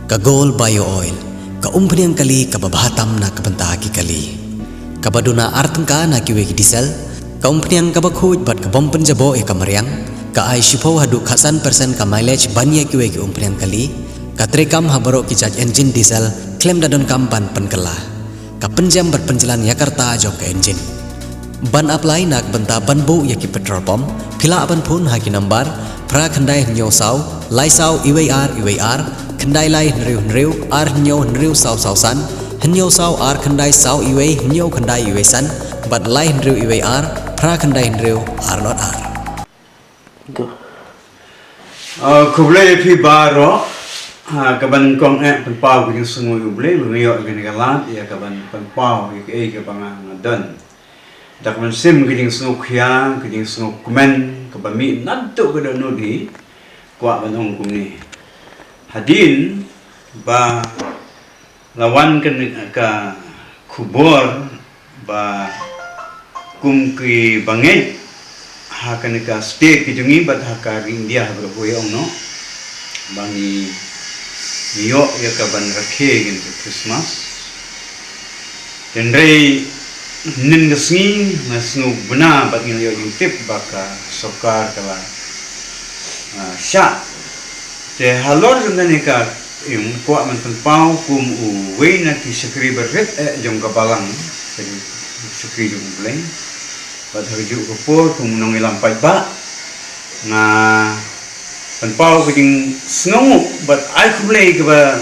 Kagol bio oil, kaumpanyang kali kababahatam na kabantaki kali. Kabaduna artangka na kiwegi diesel, kaumpanyang kabakhuj bat kabompen jabo kamariang, ka ay shipo hadu khasan persen ka mileage banya kiwegi umpanyang kali, katrekam habaro ki charge engine diesel, klaim dadon kampan penkala. Kapenjam berpenjalan Yakarta jong ke engine. Ban apply nak benta ban bu yaki petrol pump, pila ban pun haki nambar, pra khandai nyo saw, lai saw iwar, khandai lai nriu ar nyo nriu saw san, nyo saw ar khandai saw iwai nyo khandai iwai san, bat lai nriu iwai ar, pra khandai nriu ar not ar. Kublai pi baro, kaban kong penpau kini semua kublai, mengiok kini kalat, ya kaban penpau ke kabangan dan. Dak mensim kini semua kian, kini semua komen, kabami nanti kada nudi, kuat banong kumni. Hadin ba lawan ke kubur ba kum ki bangai hakan ka stay ki jungi bat hakar India berboyong no bangi yo ya kaban rakhe gin Christmas tenrei nin ngasngi ngasnu buna bat ngil yo tip baka sokar kala sha te halor jungani ka yung kuat man pau kum u weina ki sakri berret jong kabalang sakri jong bleng bat haju ko por kum nong ilampai ba nga penpau kajing snong bat ai kublai ke ba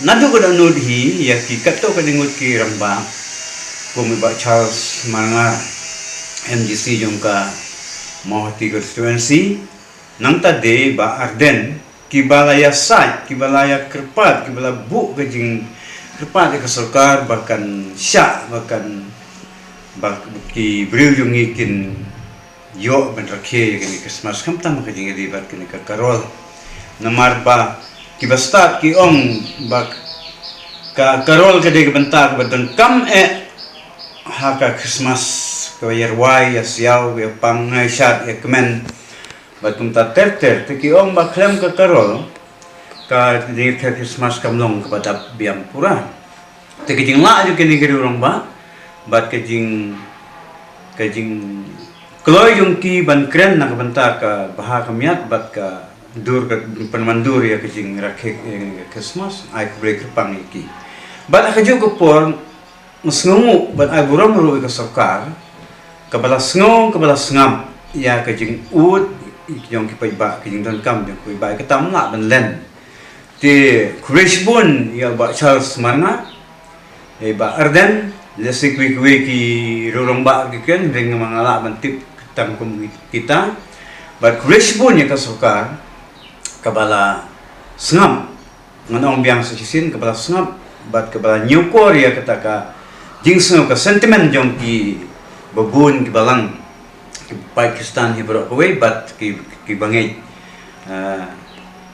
nadu ko nod hi ya ki kato ka dingut ki ramba kum ba Charles Maranga MGC jong ka Mohti constituency nang tade ba Arden kibalaya site kibalaya kerpat kibala bu kajing kerpat ke sarkar bahkan syak bahkan ki bril yung ikin yo ben rakhe kini Christmas kam tam kajing libat kini ka karol namar ba ki basta ki ong bak ka karol kade bentar badon kam haka Christmas ka yerwai ya siaw ya pangai syat ya kemen batum ta ter te ki ong ba klem ka karol ka di Christmas kamlong kepada biam pura te kajing la ju kini kiri urang ba bat kajing kloy yung ki ban kren na kabanta ka baha kamiat bat ka dur ka panmandur ya kajing rakhe Christmas ay break pang iki bat akajo ko por masngu bat ay buram ro ka sokar kabala ngam ya kajing ud yung ki paiba kajing don kam yung ki bai ka tamla ban len ti Krishbun ya ba Charles Maranga ba Arden lesik wiki rorong ba giken dengan mangala bantip tam kita but Krishbun ya kasukar kabala sngam nganong biang sisin kabala sngam bat kabala new korea kataka jingsno ka sentiment jong ki babun ki balang ki Pakistan hibro away but ki bangay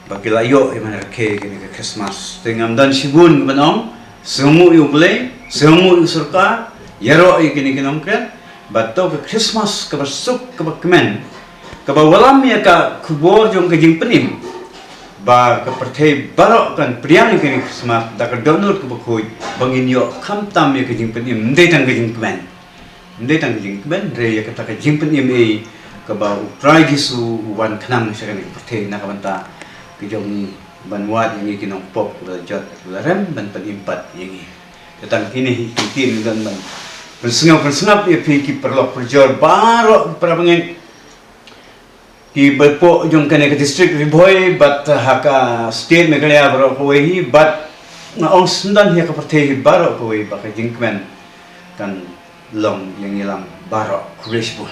bakilayo iman ke Christmas tengam dan sibun banong semu yuble semu surka yaro ikini kinomken bato ke Christmas ke basuk ke bakmen ke bawalam ya ka kubor jong ke jing penim ba ke perthai barok kan priang ikini Christmas da ke donor ke bakoi bangin yo khamtam ya ke jing penim ndai tang ke jing kemen re ya kata ke jing penim ke ba utrai gisu wan khnam sa ke perthai na kabanta ke jong banwat yang ikinong pop jot larem ban penimpat yang datang kini hitin dan ban persengap ya ki perlok perjor baro prabangen ki bepo jong kane ke district riboy bat haka state megalaya baro ko hi bat na ong sundan hi ka perteh baro ko hi ba ka jingkmen kan long yang ilang baro Krishbun